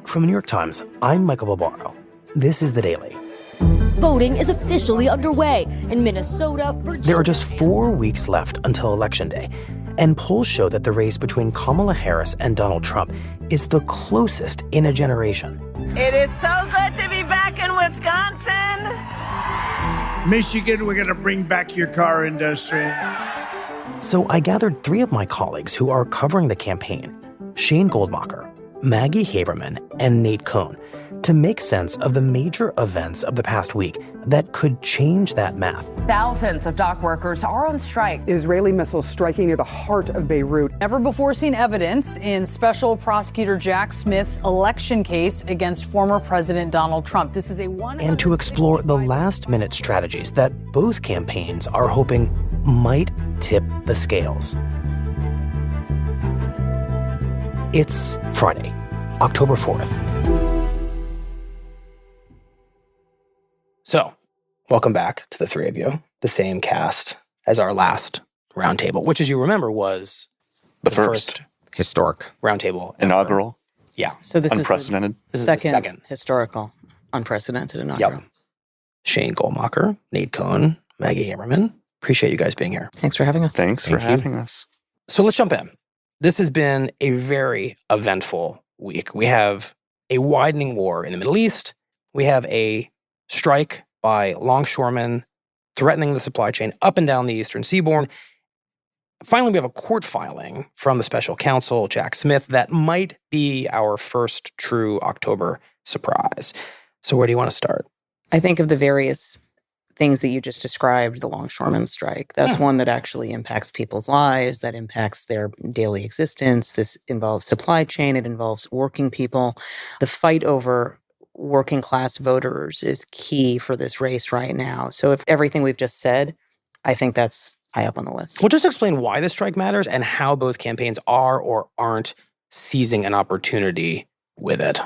From the New York Times, I'm Michael Barbaro. This is The Daily. Voting is officially underway in Minnesota, Virginia. There are just 4 weeks left until Election Day, and polls show that the race between Kamala Harris and Donald Trump is the closest in a generation. It is so good to be back in Wisconsin. Michigan, we're going to bring back your car industry. So I gathered 3 of my colleagues who are covering the campaign, Shane Goldmacher, Maggie Haberman, and Nate Cohn, to make sense of the major events of the past week that could change that math. Thousands of dock workers are on strike. Israeli missiles striking near the heart of Beirut. Never before seen evidence in Special Prosecutor Jack Smith's election case against former President Donald Trump. This is and to explore the last-minute strategies that both campaigns are hoping might tip the scales. It's Friday, October 4th. So, welcome back to the 3 of you, the same cast as our last roundtable, which, as you remember, was the first historic roundtable. Inaugural. Yeah. So this unprecedented. Is the second historical, unprecedented inaugural. Yep. Shane Goldmacher, Nate Cohn, Maggie Haberman. Appreciate you guys being here. Thanks for having us. Thanks for having us. So let's jump in. This has been a very eventful week. We have a widening war in the Middle East. We have a strike by longshoremen threatening the supply chain up and down the eastern seaboard. Finally, we have a court filing from the special counsel, Jack Smith, that might be our first true October surprise. So where do you want to start? I think of the various things that you just described, the Longshoremen Strike. That's one that actually impacts people's lives, that impacts their daily existence. This involves supply chain. It involves working people. The fight over working class voters is key for this race right now. So if everything we've just said, I think that's high up on the list. Well, just explain why the strike matters and how both campaigns are or aren't seizing an opportunity with it.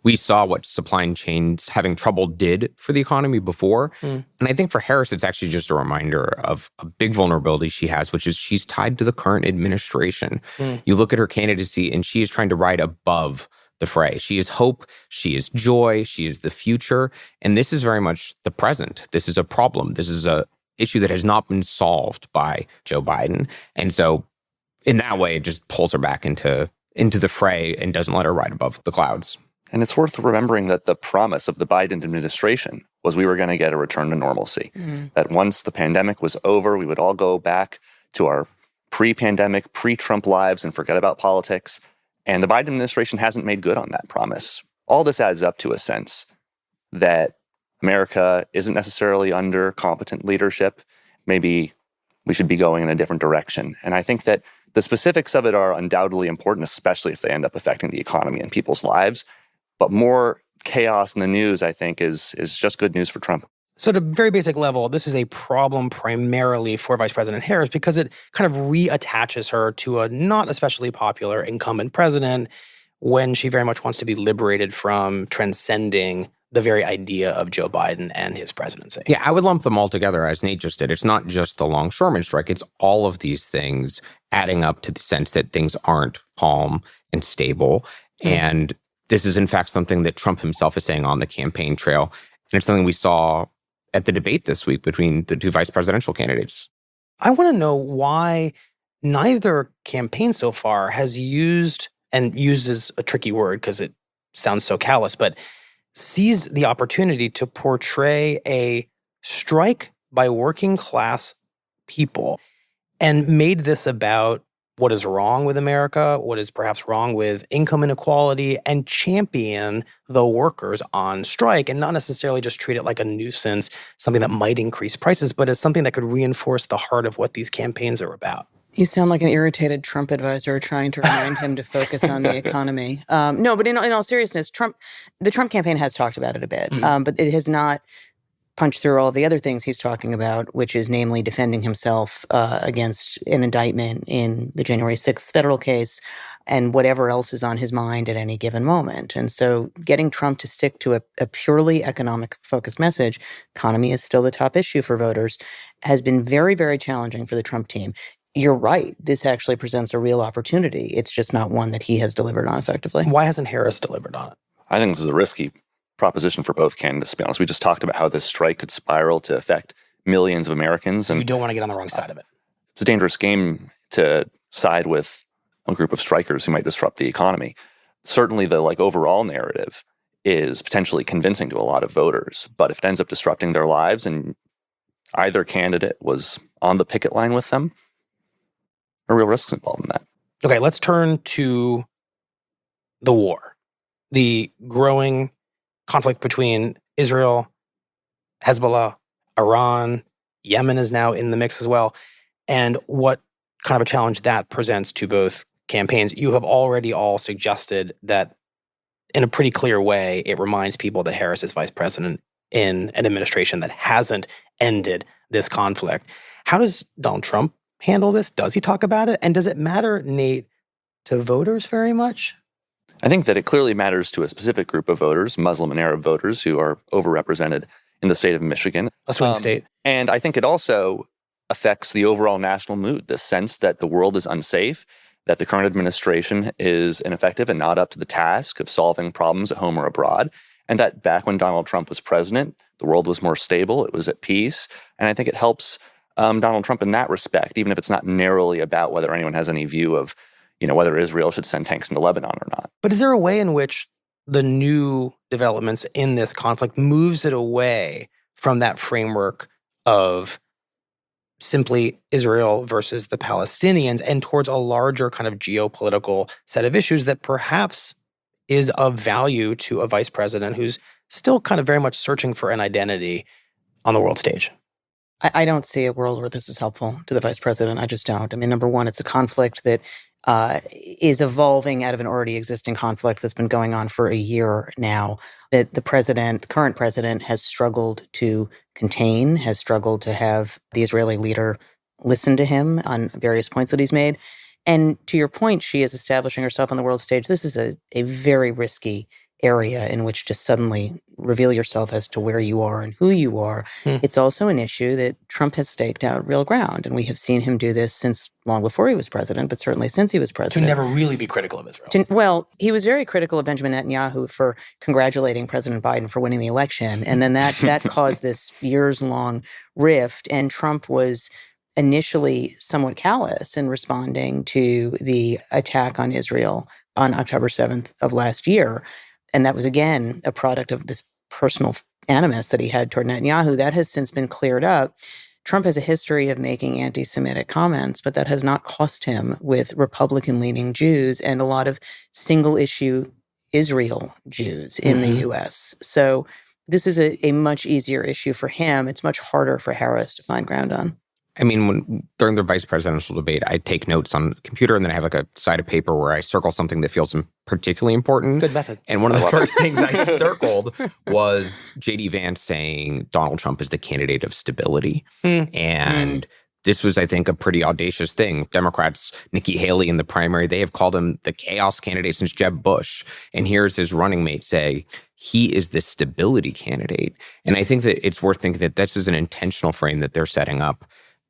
We saw what supply chains having trouble did for the economy before. And I think for Harris, it's actually just a reminder of a big vulnerability she has, which is she's tied to the current administration. You look at her candidacy and she is trying to ride above the fray. She is hope, she is joy, she is the future. And this is very much the present. This is a problem. This is a issue that has not been solved by Joe Biden. And so in that way, it just pulls her back into the fray and doesn't let her ride above the clouds. And it's worth remembering that the promise of the Biden administration was we were going to get a return to normalcy. That once the pandemic was over, we would all go back to our pre-pandemic, pre-Trump lives and forget about politics. And the Biden administration hasn't made good on that promise. All this adds up to a sense that America isn't necessarily under competent leadership. Maybe we should be going in a different direction. And I think that the specifics of it are undoubtedly important, especially if they end up affecting the economy and people's lives. But more chaos in the news, I think, is just good news for Trump. So at a very basic level, this is a problem primarily for Vice President Harris because it kind of reattaches her to a not especially popular incumbent president when she very much wants to be liberated from transcending the very idea of Joe Biden and his presidency. Yeah, I would lump them all together as Nate just did. It's not just the Longshoremen Strike. It's all of these things adding up to the sense that things aren't calm and stable. And this is, in fact, something that Trump himself is saying on the campaign trail. And it's something we saw at the debate this week between the 2 vice presidential candidates. I want to know why neither campaign so far has used, and used is a tricky word because it sounds so callous, but seized the opportunity to portray a strike by working class people and made this about what is wrong with America, what is perhaps wrong with income inequality, and champion the workers on strike and not necessarily just treat it like a nuisance, something that might increase prices, but as something that could reinforce the heart of what these campaigns are about. You sound like an irritated Trump advisor trying to remind him to focus on the economy. No, but in all seriousness, the Trump campaign has talked about it a bit, but it has not punch through all of the other things he's talking about, which is namely defending himself against an indictment in the January 6th federal case and whatever else is on his mind at any given moment. And so getting Trump to stick to a purely economic-focused message, economy is still the top issue for voters, has been very, very challenging for the Trump team. You're right. This actually presents a real opportunity. It's just not one that he has delivered on effectively. Why hasn't Harris delivered on it? I think this is a risky proposition for both candidates, to be honest. We just talked about how this strike could spiral to affect millions of Americans. And you don't want to get on the wrong side of it. It's a dangerous game to side with a group of strikers who might disrupt the economy. Certainly the overall narrative is potentially convincing to a lot of voters, but if it ends up disrupting their lives and either candidate was on the picket line with them, there are real risks involved in that. Okay, let's turn to the war, the growing conflict between Israel, Hezbollah, Iran, Yemen is now in the mix as well, and what kind of a challenge that presents to both campaigns. You have already all suggested that in a pretty clear way, it reminds people that Harris is vice president in an administration that hasn't ended this conflict. How does Donald Trump handle this? Does he talk about it? And does it matter, Nate, to voters very much? I think that it clearly matters to a specific group of voters, Muslim and Arab voters, who are overrepresented in the state of Michigan. A swing state. And I think it also affects the overall national mood, the sense that the world is unsafe, that the current administration is ineffective and not up to the task of solving problems at home or abroad, and that back when Donald Trump was president, the world was more stable, it was at peace. And I think it helps Donald Trump in that respect, even if it's not narrowly about whether anyone has any view of whether Israel should send tanks into Lebanon or not. But is there a way in which the new developments in this conflict moves it away from that framework of simply Israel versus the Palestinians and towards a larger kind of geopolitical set of issues that perhaps is of value to a vice president who's still kind of very much searching for an identity on the world stage? I don't see a world where this is helpful to the vice president. I just don't. I mean, number one, it's a conflict that is evolving out of an already existing conflict that's been going on for a year now, that the current president, has struggled to contain, has struggled to have the Israeli leader listen to him on various points that he's made. And to your point, she is establishing herself on the world stage. This is a very risky area in which to suddenly reveal yourself as to where you are and who you are. It's also an issue that Trump has staked out real ground. And we have seen him do this since long before he was president, but certainly since he was president. To never really be critical of Israel. Well, he was very critical of Benjamin Netanyahu for congratulating President Biden for winning the election. And then that caused this years-long rift. And Trump was initially somewhat callous in responding to the attack on Israel on October 7th of last year. And that was, again, a product of this personal animus that he had toward Netanyahu. That has since been cleared up. Trump has a history of making anti-Semitic comments, but that has not cost him with Republican-leaning Jews and a lot of single-issue Israel Jews in the U.S. So this is a much easier issue for him. It's much harder for Harris to find ground on. I mean, during the vice presidential debate, I take notes on the computer and then I have a side of paper where I circle something that feels particularly important. Good method. And one of the first things I circled was J.D. Vance saying Donald Trump is the candidate of stability. And this was, I think, a pretty audacious thing. Democrats, Nikki Haley in the primary, they have called him the chaos candidate since Jeb Bush. And here's his running mate say, he is the stability candidate. And I think that it's worth thinking that this is an intentional frame that they're setting up.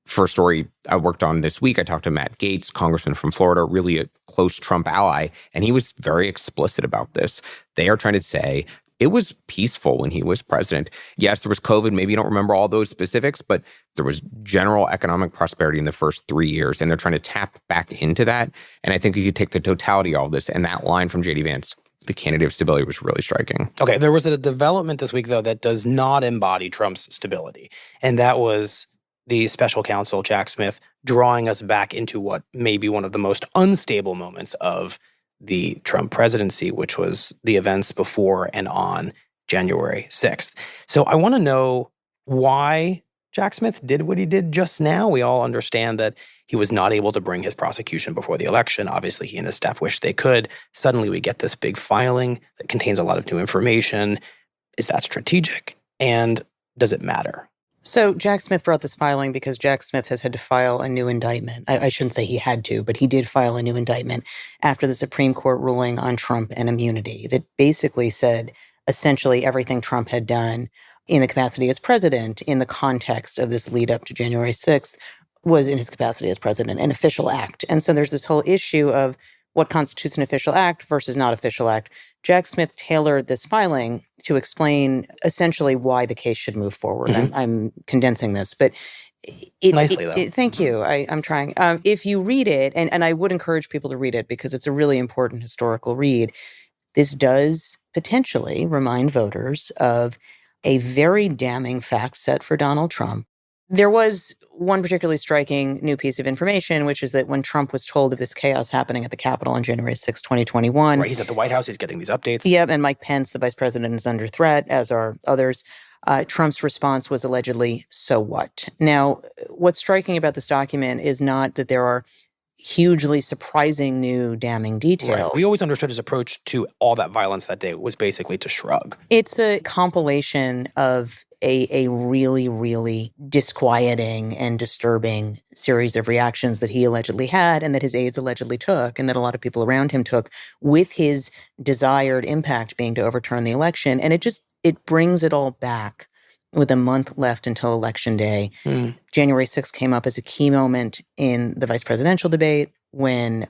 For a story I worked on this week, I talked to Matt Gaetz, congressman from Florida, really a close Trump ally, and he was very explicit about this. They are trying to say it was peaceful when he was president. Yes, there was COVID. Maybe you don't remember all those specifics, but there was general economic prosperity in the first 3 years, and they're trying to tap back into that. And I think you could take the totality of all this, and that line from J.D. Vance, the candidate of stability, was really striking. Okay, there was a development this week, though, that does not embody Trump's stability, and that was the special counsel, Jack Smith, drawing us back into what may be one of the most unstable moments of the Trump presidency, which was the events before and on January 6th. So I want to know why Jack Smith did what he did just now. We all understand that he was not able to bring his prosecution before the election. Obviously, he and his staff wished they could. Suddenly, we get this big filing that contains a lot of new information. Is that strategic? And does it matter? So Jack Smith brought this filing because Jack Smith has had to file a new indictment. I shouldn't say he had to, but he did file a new indictment after the Supreme Court ruling on Trump and immunity that basically said essentially everything Trump had done in the capacity as president in the context of this lead up to January 6th was in his capacity as president, an official act. And so there's this whole issue of what constitutes an official act versus not official act. Jack Smith tailored this filing to explain essentially why the case should move forward. I'm condensing this, but nicely, though. Thank you. I'm trying. If you read it, and I would encourage people to read it because it's a really important historical read, this does potentially remind voters of a very damning fact set for Donald Trump. There was one particularly striking new piece of information, which is that when Trump was told of this chaos happening at the Capitol on January 6, 2021. Right, he's at the White House, he's getting these updates. Yep, and Mike Pence, the vice president, is under threat, as are others. Trump's response was allegedly, so what? Now, what's striking about this document is not that there are hugely surprising new damning details. Right. We always understood his approach to all that violence that day was basically to shrug. It's a compilation of a really, really disquieting and disturbing series of reactions that he allegedly had and that his aides allegedly took and that a lot of people around him took, with his desired impact being to overturn the election. And it brings it all back with a month left until Election Day. January 6th came up as a key moment in the vice presidential debate when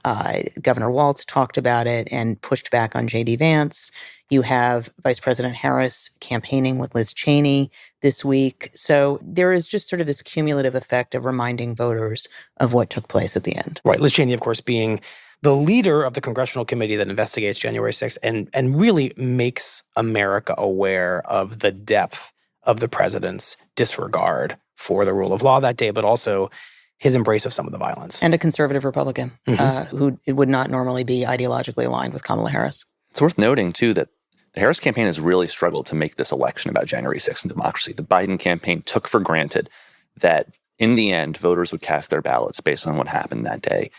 Governor Walz talked about it and pushed back on J.D. Vance. You have Vice President Harris campaigning with Liz Cheney this week. So there is just sort of this cumulative effect of reminding voters of what took place at the end. Right. Liz Cheney, of course, being the leader of the congressional committee that investigates January 6th and really makes America aware of the depth of the president's disregard for the rule of law that day, but also his embrace of some of the violence. And a conservative Republican who would not normally be ideologically aligned with Kamala Harris. It's worth noting, too, that the Harris campaign has really struggled to make this election about January 6th and democracy. The Biden campaign took for granted that in the end, voters would cast their ballots based on what happened that day.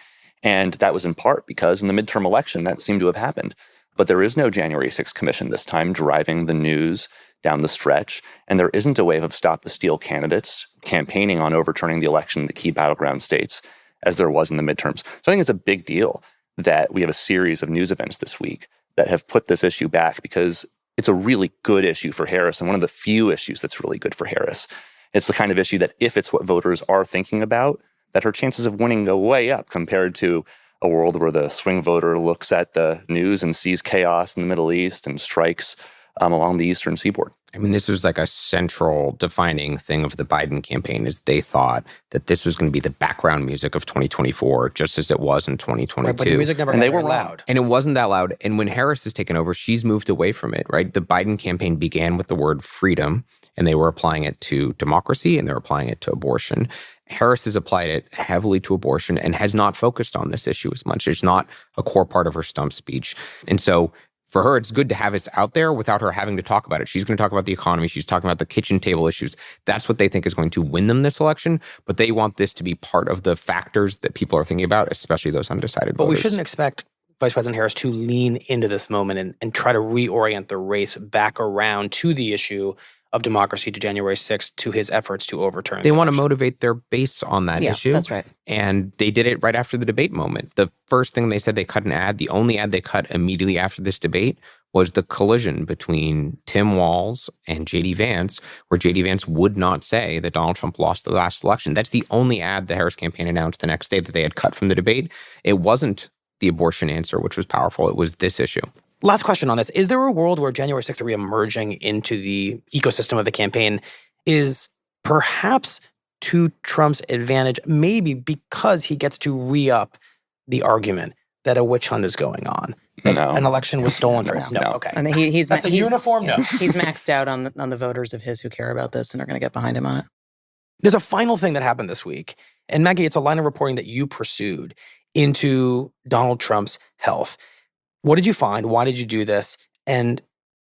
And that was in part because in the midterm election, that seemed to have happened. But there is no January 6th commission this time driving the news down the stretch. And there isn't a wave of Stop the Steal candidates campaigning on overturning the election in the key battleground states as there was in the midterms. So I think it's a big deal that we have a series of news events this week that have put this issue back because it's a really good issue for Harris and one of the few issues that's really good for Harris. It's the kind of issue that if it's what voters are thinking about, that her chances of winning go way up compared to a world where the swing voter looks at the news and sees chaos in the Middle East and strikes along the eastern seaboard. I mean, this was like a central defining thing of the Biden campaign is they thought that this was going to be the background music of 2024, just as it was in 2022. Right, but the music never and got they were very loud. And it wasn't that loud. And when Harris has taken over, she's moved away from it, right? The Biden campaign began with the word freedom, and they were applying it to democracy, and they're applying it to abortion. Harris has applied it heavily to abortion and has not focused on this issue as much. It's not a core part of her stump speech. And so for her, it's good to have it out there without her having to talk about it. She's going to talk about the economy. She's talking about the kitchen table issues. That's what they think is going to win them this election. But they want this to be part of the factors that people are thinking about, especially those undecided But voters. we shouldn't expect Vice President Harris to lean into this moment and try to reorient the race back around to the issue of democracy to January 6th, to his efforts to overturn. They want to motivate their base on that issue. That's right. And they did it right after the debate moment. The first thing they said they cut an ad, the only ad they cut immediately after this debate was the collision between Tim Walz and J.D. Vance, where J.D. Vance would not say that Donald Trump lost the last election. That's the only ad the Harris campaign announced the next day that they had cut from the debate. It wasn't the abortion answer, which was powerful. It was this issue. Last question on this. Is there a world where January 6th reemerging into the ecosystem of the campaign is perhaps to Trump's advantage, maybe because he gets to re-up the argument that a witch hunt is going on? That an election was stolen from him? No. Okay. I mean, he's That's a uniform no. He's maxed out on the voters of his who care about this and are going to get behind him on it. There's a final thing that happened this week. And Maggie, it's a line of reporting that you pursued into Donald Trump's health. What did you find? Why did you do this? And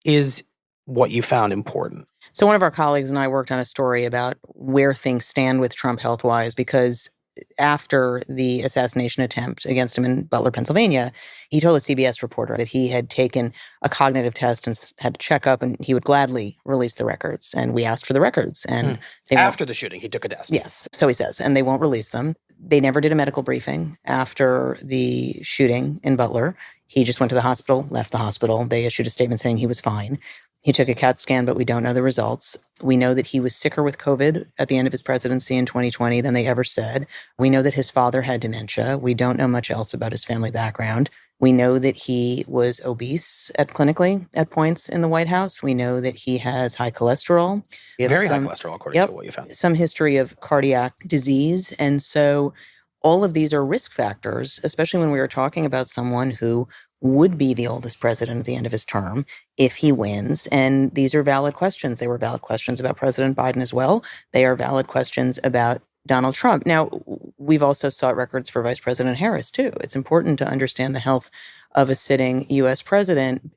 is what you found important? So one of our colleagues and I worked on a story about where things stand with Trump health-wise, because after the assassination attempt against him in Butler, Pennsylvania, he told a CBS reporter that he had taken a cognitive test and had to check up, and he would gladly release the records. And we asked for the records. And after the shooting, he took a test. Yes, so he says, and they won't release them. They never did a medical briefing after the shooting in Butler. He just went to the hospital, left the hospital. They issued a statement saying he was fine. He took a CAT scan, but we don't know the results. We know that he was sicker with COVID at the end of his presidency in 2020 than they ever said. We know that his father had dementia. We don't know much else about his family background. We know that he was obese clinically at points in the White House. We know that he has high cholesterol. We have Very high cholesterol, according to what you found. Some history of cardiac disease. And so all of these are risk factors, especially when we are talking about someone who would be the oldest president at the end of his term if he wins. And these are valid questions. They were valid questions about President Biden as well. They are valid questions about Donald Trump. Now, we've also sought records for Vice President Harris, too. It's important to understand the health of a sitting U.S. president.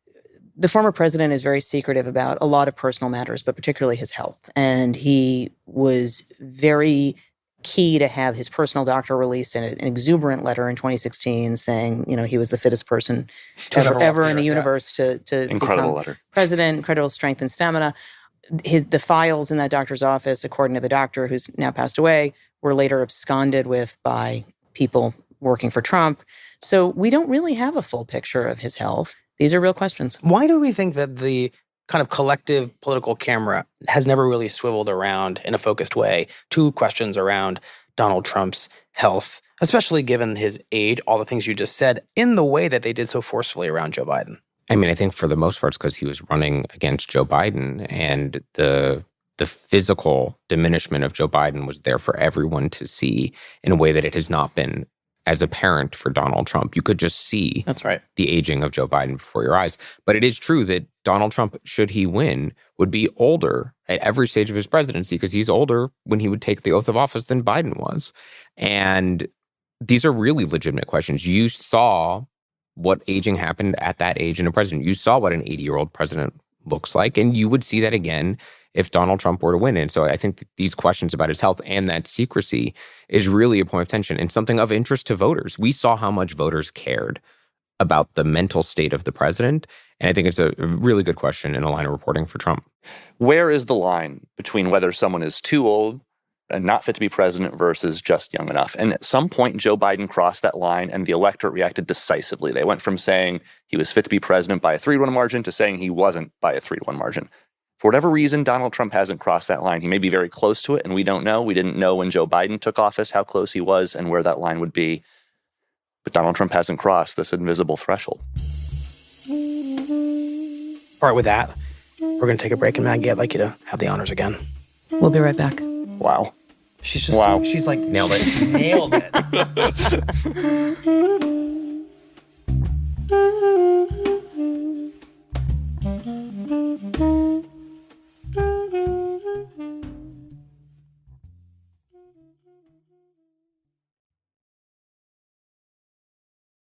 The former president is very secretive about a lot of personal matters, but particularly his health. And he was very key to have his personal doctor release an exuberant letter in 2016 saying, he was the fittest person ever in the universe to incredible become letter. president, incredible strength and stamina. The files in that doctor's office, according to the doctor who's now passed away, were later absconded with by people working for Trump. So we don't really have a full picture of his health. These are real questions. Why do we think that the kind of collective political camera has never really swiveled around in a focused way to questions around Donald Trump's health, especially given his age, all the things you just said, in the way that they did so forcefully around Joe Biden? I mean, I think for the most part, it's because he was running against Joe Biden, and the physical diminishment of Joe Biden was there for everyone to see in a way that it has not been as apparent for Donald Trump. You could just see That's right. the aging of Joe Biden before your eyes. But it is true that Donald Trump, should he win, would be older at every stage of his presidency because he's older when he would take the oath of office than Biden was. And these are really legitimate questions. You saw what aging happened at that age in a president. You saw what an 80-year-old president looks like, and you would see that again if Donald Trump were to win. And so I think that these questions about his health and that secrecy is really a point of tension and something of interest to voters. We saw how much voters cared about the mental state of the president, and I think it's a really good question in a line of reporting for Trump. Where is the line between whether someone is too old and not fit to be president versus just young enough? And at some point, Joe Biden crossed that line and the electorate reacted decisively. They went from saying he was fit to be president by a 3-1 margin to saying he wasn't by a 3-1 margin. For whatever reason, Donald Trump hasn't crossed that line. He may be very close to it, and we don't know. We didn't know when Joe Biden took office how close he was and where that line would be. But Donald Trump hasn't crossed this invisible threshold. All right, with that, we're going to take a break, and Maggie, I'd like you to have the honors again. We'll be right back. Wow. She's just, she's like, nailed it. Nailed it.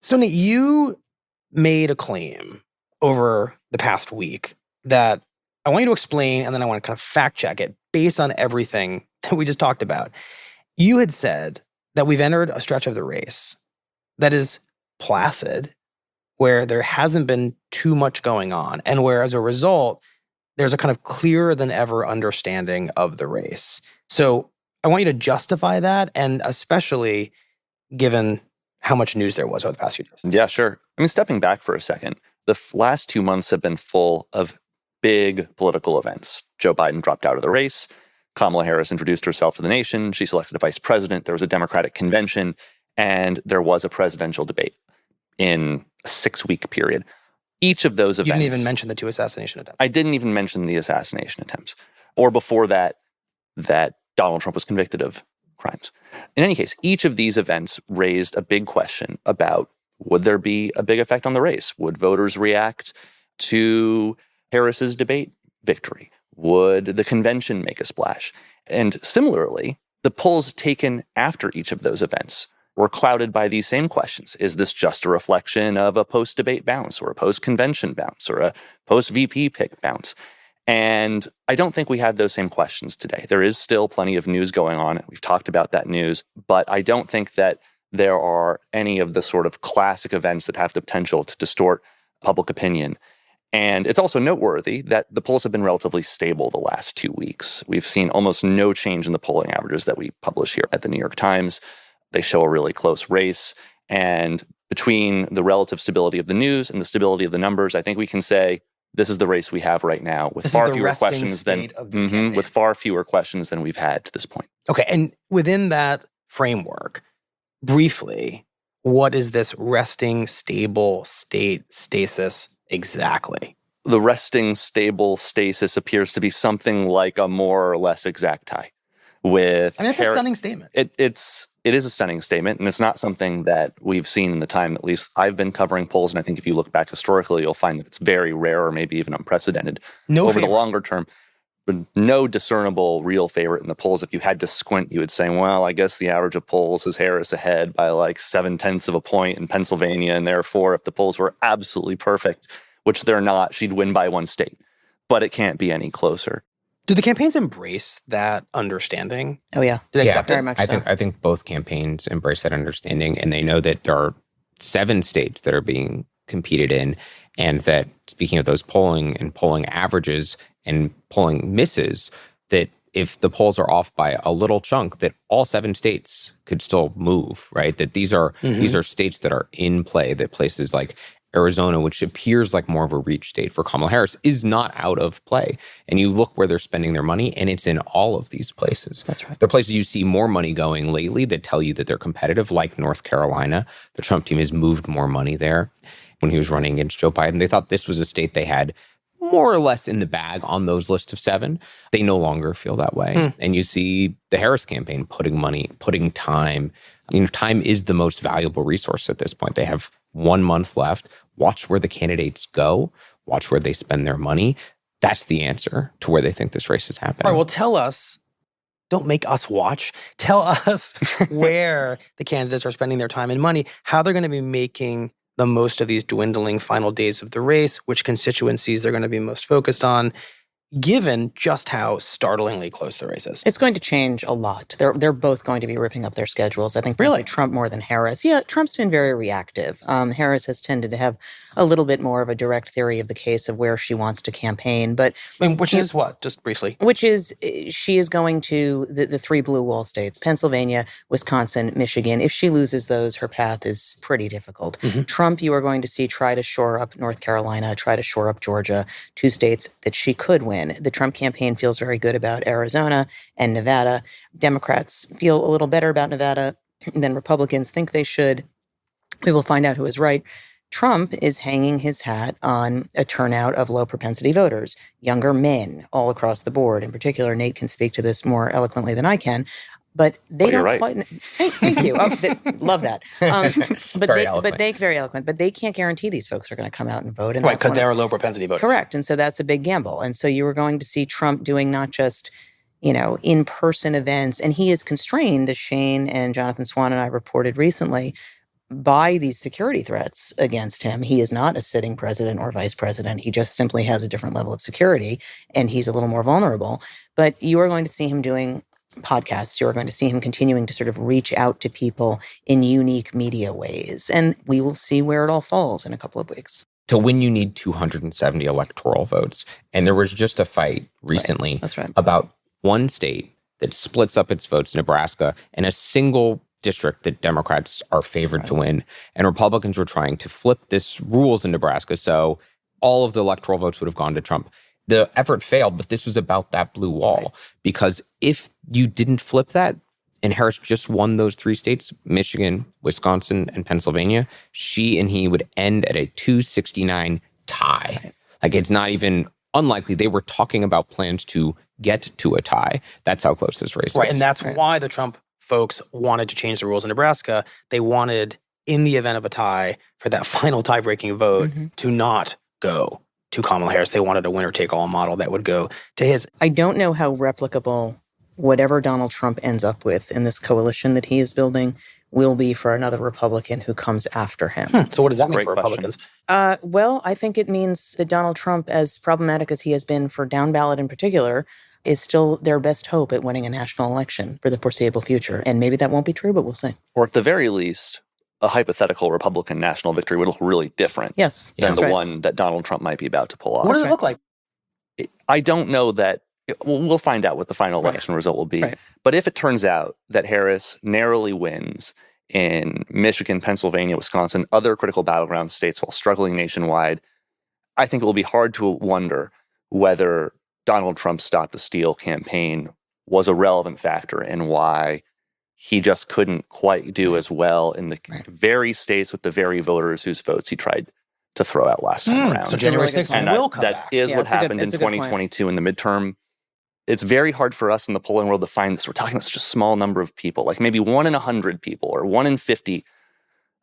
So, Nate, you made a claim over the past week that I want you to explain, and then I want to kind of fact check it based on everything that we just talked about. You had said that we've entered a stretch of the race that is placid, where there hasn't been too much going on, and where, as a result, there's a kind of clearer than ever understanding of the race. So I want you to justify that, and especially given how much news there was over the past few days. Yeah, sure. I mean, stepping back for a second, the last 2 months have been full of big political events. Joe Biden dropped out of the race. Kamala Harris introduced herself to the nation. She selected a vice president. There was a Democratic convention, and there was a presidential debate in a 6-week period. Each of those events— You didn't even mention the 2 assassination attempts. I didn't even mention the assassination attempts. Or before that Donald Trump was convicted of crimes. In any case, each of these events raised a big question about, would there be a big effect on the race? Would voters react to Harris's debate victory? Would the convention make a splash? And similarly, the polls taken after each of those events were clouded by these same questions. Is this just a reflection of a post-debate bounce or a post-convention bounce or a post-VP pick bounce? And I don't think we have those same questions today. There is still plenty of news going on. We've talked about that news, but I don't think that there are any of the sort of classic events that have the potential to distort public opinion. And it's also noteworthy that the polls have been relatively stable the last 2 weeks. We've seen almost no change in the polling averages that we publish here at the New York Times. They show a really close race. And between the relative stability of the news and the stability of the numbers, I think we can say this is the race we have right now with far fewer questions than we've had to this point. Okay, and within that framework, briefly, What is this resting, stable state stasis exactly? The resting, stable stasis appears to be something like a more or less exact tie. With it's a stunning statement. It is a stunning statement, and it's not something that we've seen in the time, at least I've been covering polls, and I think if you look back historically, you'll find that it's very rare or maybe even unprecedented. Over the longer term, but no discernible real favorite in the polls. If you had to squint, you would say, well, I guess the average of polls is Harris ahead by like 0.7 of a point in Pennsylvania, and therefore if the polls were absolutely perfect, which they're not, she'd win by one state. But it can't be any closer. Do the campaigns embrace that understanding? Oh, yeah. Do they accept very it? much so. I think both campaigns embrace that understanding, and they know that there are 7 states that are being competed in, and that, speaking of those polling and polling averages and polling misses, that if the polls are off by a little chunk, that all 7 states could still move, right? That these are states that are in play, that places like Arizona, which appears like more of a reach state for Kamala Harris, is not out of play. And you look where they're spending their money, and it's in all of these places. That's right. There are places you see more money going lately that tell you that they're competitive, like North Carolina. The Trump team has moved more money there. When he was running against Joe Biden, they thought this was a state they had more or less in the bag on those lists of 7. They no longer feel that way. And you see the Harris campaign putting money, putting time. Time is the most valuable resource at this point. They have 1 month left. Watch where the candidates go. Watch where they spend their money. That's the answer to where they think this race is happening. All right, well, tell us, don't make us watch. Tell us where the candidates are spending their time and money, how they're going to be making the most of these dwindling final days of the race, which constituencies they're going to be most focused on, given just how startlingly close the race is. It's going to change a lot. They're both going to be ripping up their schedules. I think really Trump more than Harris. Yeah, Trump's been very reactive. Harris has tended to have a little bit more of a direct theory of the case of where she wants to campaign. But which is what? Just briefly. Which is she is going to the 3 blue wall states, Pennsylvania, Wisconsin, Michigan. If she loses those, her path is pretty difficult. Trump, you are going to see try to shore up North Carolina, try to shore up Georgia, 2 states that she could win. The Trump campaign feels very good about Arizona and Nevada. Democrats feel a little better about Nevada than Republicans think they should. We will find out who is right. Trump is hanging his hat on a turnout of low propensity voters, younger men all across the board. In particular, Nate can speak to this more eloquently than I can. But they don't quite. Thank you. Love that. Very eloquent. But they can't guarantee these folks are going to come out and vote. And right, because they're low propensity voters. Correct. And so that's a big gamble. And so you are going to see Trump doing not just, in-person events. And he is constrained, as Shane and Jonathan Swan and I reported recently, by these security threats against him. He is not a sitting president or vice president. He just simply has a different level of security, and he's a little more vulnerable. But you are going to see him doing podcasts. You're going to see him continuing to sort of reach out to people in unique media ways. And we will see where it all falls in a couple of weeks. To win, you need 270 electoral votes. And there was just a fight recently about one state that splits up its votes, Nebraska, and a single district that Democrats are favored to win. And Republicans were trying to flip this rules in Nebraska, so all of the electoral votes would have gone to Trump. The effort failed, but this was about that blue wall. Because if you didn't flip that, and Harris just won those 3 states, Michigan, Wisconsin, and Pennsylvania, she and he would end at a 269 tie. Like, it's not even unlikely. They were talking about plans to get to a tie. That's how close this race is. Right, and that's why the Trump folks wanted to change the rules in Nebraska. They wanted, in the event of a tie, for that final tie-breaking vote to not go to Kamala Harris. They wanted a winner-take-all model that would go to his. I don't know how replicable whatever Donald Trump ends up with in this coalition that he is building will be for another Republican who comes after him. So what does that mean for Republicans? Well, I think it means that Donald Trump, as problematic as he has been for down ballot in particular, is still their best hope at winning a national election for the foreseeable future. And maybe that won't be true, but we'll see. Or at the very least, a hypothetical Republican national victory would look really different than the one that Donald Trump might be about to pull off. What does it look like? I don't know that. We'll find out what the final election result will be. But if it turns out that Harris narrowly wins in Michigan, Pennsylvania, Wisconsin, other critical battleground states while struggling nationwide, I think it will be hard to wonder whether Donald Trump's Stop the Steal campaign was a relevant factor in why he just couldn't quite do as well in the very states with the very voters whose votes he tried to throw out last time around. So January 6th and will come that back. is what happened in it's a good point. 2022 in the midterm. It's very hard for us in the polling world to find this. We're talking about such a small number of people, like maybe 1 in 100 people or 1 in 50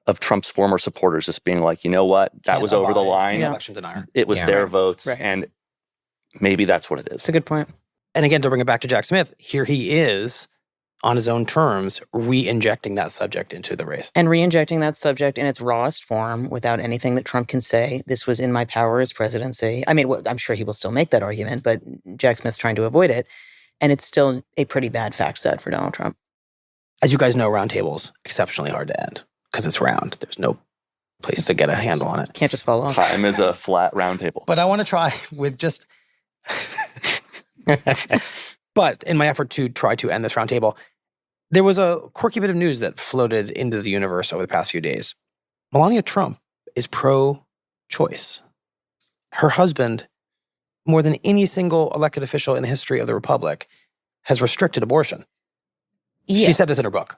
of Trump's former supporters just being like, you know what, that was over the line. Election denier. It was their Right. votes, Right. and maybe that's what it is. It's a good point. And again, to bring it back to Jack Smith, here he is on his own terms, re-injecting that subject into the race. And re-injecting that subject in its rawest form without anything that Trump can say. This was in my power as presidency. I mean, I'm sure he will still make that argument, but Jack Smith's trying to avoid it. And it's still a pretty bad fact set for Donald Trump. As you guys know, roundtable's exceptionally hard to end because it's round. There's no place to get a handle on it. Can't just fall off. Time is a flat round table. But I want to try with just... But in my effort to try to end this roundtable, there was a quirky bit of news that floated into the universe over the past few days. Melania Trump is pro-choice. Her husband, more than any single elected official in the history of the Republic, has restricted abortion. Yeah. She said this in her book.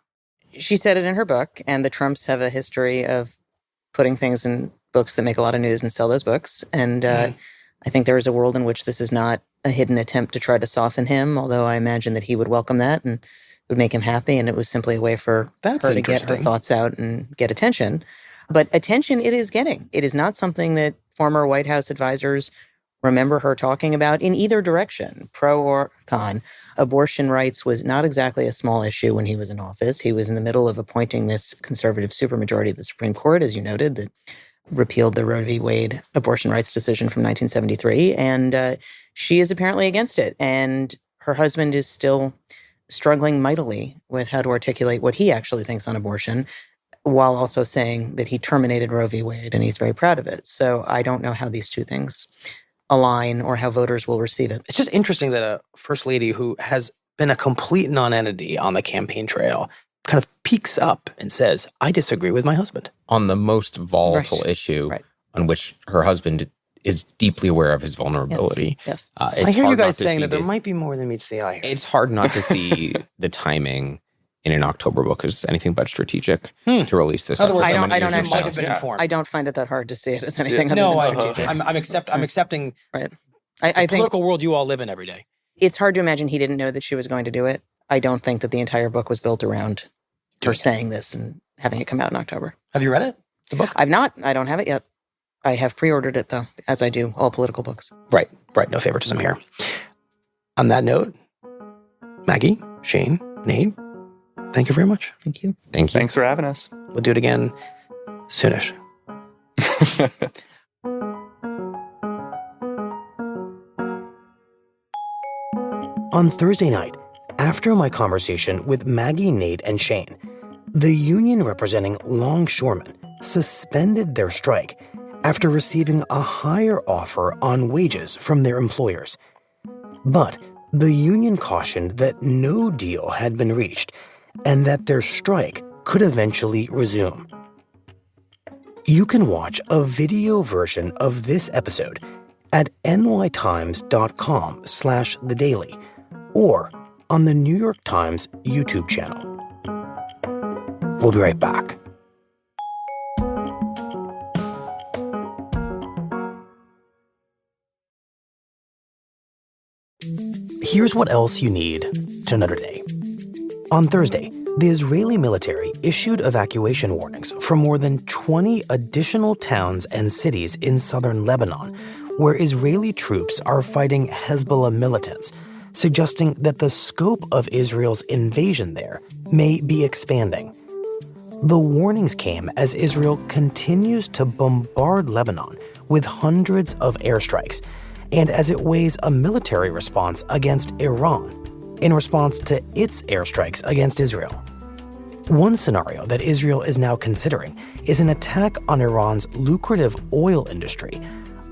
She said it in her book, and the Trumps have a history of putting things in books that make a lot of news and sell those books. And I think there is a world in which this is not a hidden attempt to try to soften him, although I imagine that he would welcome that and would make him happy, and it was simply a way for her to get her thoughts out and get attention. But attention it is getting. It is not something that former White House advisors remember her talking about in either direction, pro or con. Abortion rights was not exactly a small issue when he was in office. He was in the middle of appointing this conservative supermajority of the Supreme Court, as you noted, that repealed the Roe v. Wade abortion rights decision from 1973. And she is apparently against it. And her husband is still struggling mightily with how to articulate what he actually thinks on abortion, while also saying that he terminated Roe v. Wade and he's very proud of it. So I don't know how these two things align or how voters will receive it. It's just interesting that a first lady who has been a complete non-entity on the campaign trail kind of peeks up and says, I disagree with my husband. On the most volatile issue on which her husband is deeply aware of his vulnerability. Yes. I hear you guys saying that there might be more than meets the eye. It's hard not to see the timing in an October book as anything but strategic to release this. In other words, I don't actually actually have been informed. I don't find it that hard to see it as anything other than strategic. I'm accepting right. I think political world you all live in every day. It's hard to imagine he didn't know that she was going to do it. I don't think that the entire book was built around her saying this and having it come out in October. Have you read it, the book? I've not. I don't have it yet. I have pre-ordered it, though, as I do all political books. Right. No favoritism here. On that note, Maggie, Shane, Nate, thank you very much. Thank you. Thank you. Thanks for having us. We'll do it again soonish. On Thursday night, after my conversation with Maggie, Nate, and Shane, the union representing longshoremen suspended their strike after receiving a higher offer on wages from their employers. But the union cautioned that no deal had been reached and that their strike could eventually resume. You can watch a video version of this episode at nytimes.com/thedaily or on the New York Times YouTube channel. We'll be right back. Here's what else you need to know today. On Thursday, the Israeli military issued evacuation warnings for more than 20 additional towns and cities in southern Lebanon, where Israeli troops are fighting Hezbollah militants, suggesting that the scope of Israel's invasion there may be expanding. The warnings came as Israel continues to bombard Lebanon with hundreds of airstrikes, and as it weighs a military response against Iran in response to its airstrikes against Israel. One scenario that Israel is now considering is an attack on Iran's lucrative oil industry,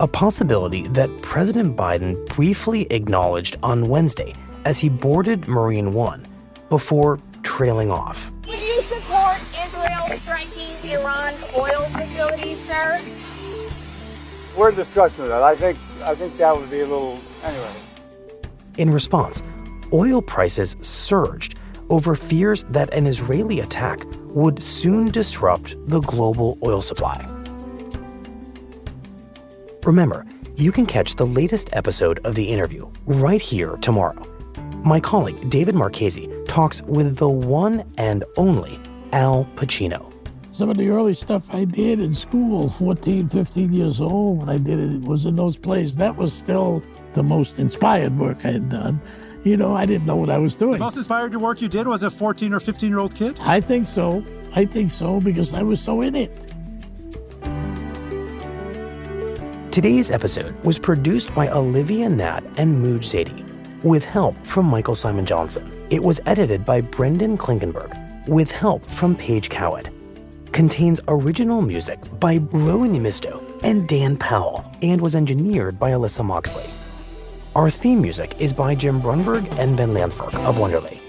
a possibility that President Biden briefly acknowledged on Wednesday as he boarded Marine One before trailing off. Would you support Israel striking Iran's oil facilities, sir? We're discussing that. I think that would be a little... Anyway. In response, oil prices surged, over fears that an Israeli attack would soon disrupt the global oil supply. Remember, you can catch the latest episode of the interview right here tomorrow. My colleague David Marchese talks with the one and only Al Pacino. Some of the early stuff I did in school, 14, 15 years old, when I did it, was in those plays. That was still the most inspired work I had done. You know, I didn't know what I was doing. The most inspired work you did was a 14 or 15-year-old kid? I think so. Because I was so in it. Today's episode was produced by Olivia Nat and Mooj Zadie, with help from Michael Simon Johnson. It was edited by Brendan Klinkenberg, with help from Paige Cowett. Contains original music by Rowan Yamisto and Dan Powell, and was engineered by Alyssa Moxley. Our theme music is by Jim Brunberg and Ben Lanford of Wonderly.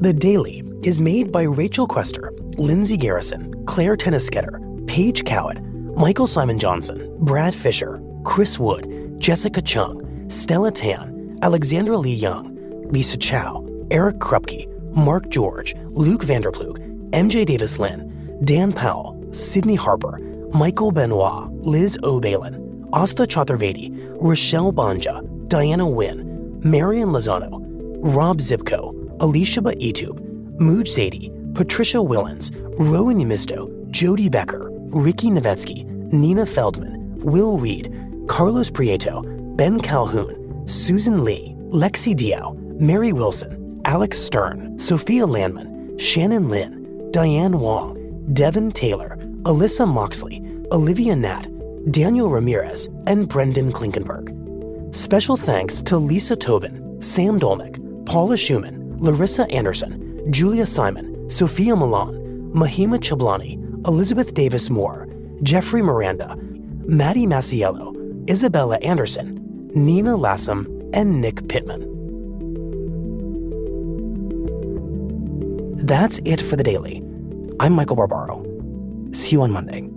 The Daily is made by Rachel Quester, Lindsay Garrison, Claire Tennisketter, Paige Cowett, Michael Simon Johnson, Brad Fisher, Chris Wood, Jessica Chung, Stella Tan, Alexandra Lee Young, Lisa Chow, Eric Krupke, Mark George, Luke Vanderplug, MJ Davis Lynn, Dan Powell, Sydney Harper, Michael Benoit, Liz O'Balin, Asta Chaturvedi, Rochelle Banja, Diana Wynn, Marion Lozano, Rob Zipko, Alicia Baitub, Mooj Zadie, Patricia Willens, Rowan Yamisto, Jody Becker, Ricky Novetsky, Nina Feldman, Will Reed, Carlos Prieto, Ben Calhoun, Susan Lee, Lexi Diao, Mary Wilson, Alex Stern, Sophia Landman, Shannon Lin, Diane Wong, Devin Taylor, Alyssa Moxley, Olivia Nat, Daniel Ramirez, and Brendan Klinkenberg. Special thanks to Lisa Tobin, Sam Dolnick, Paula Schumann, Larissa Anderson, Julia Simon, Sophia Milan, Mahima Chablani, Elizabeth Davis Moore, Jeffrey Miranda, Maddie Masiello, Isabella Anderson, Nina Lassam, and Nick Pittman. That's it for The Daily. I'm Michael Barbaro. See you on Monday.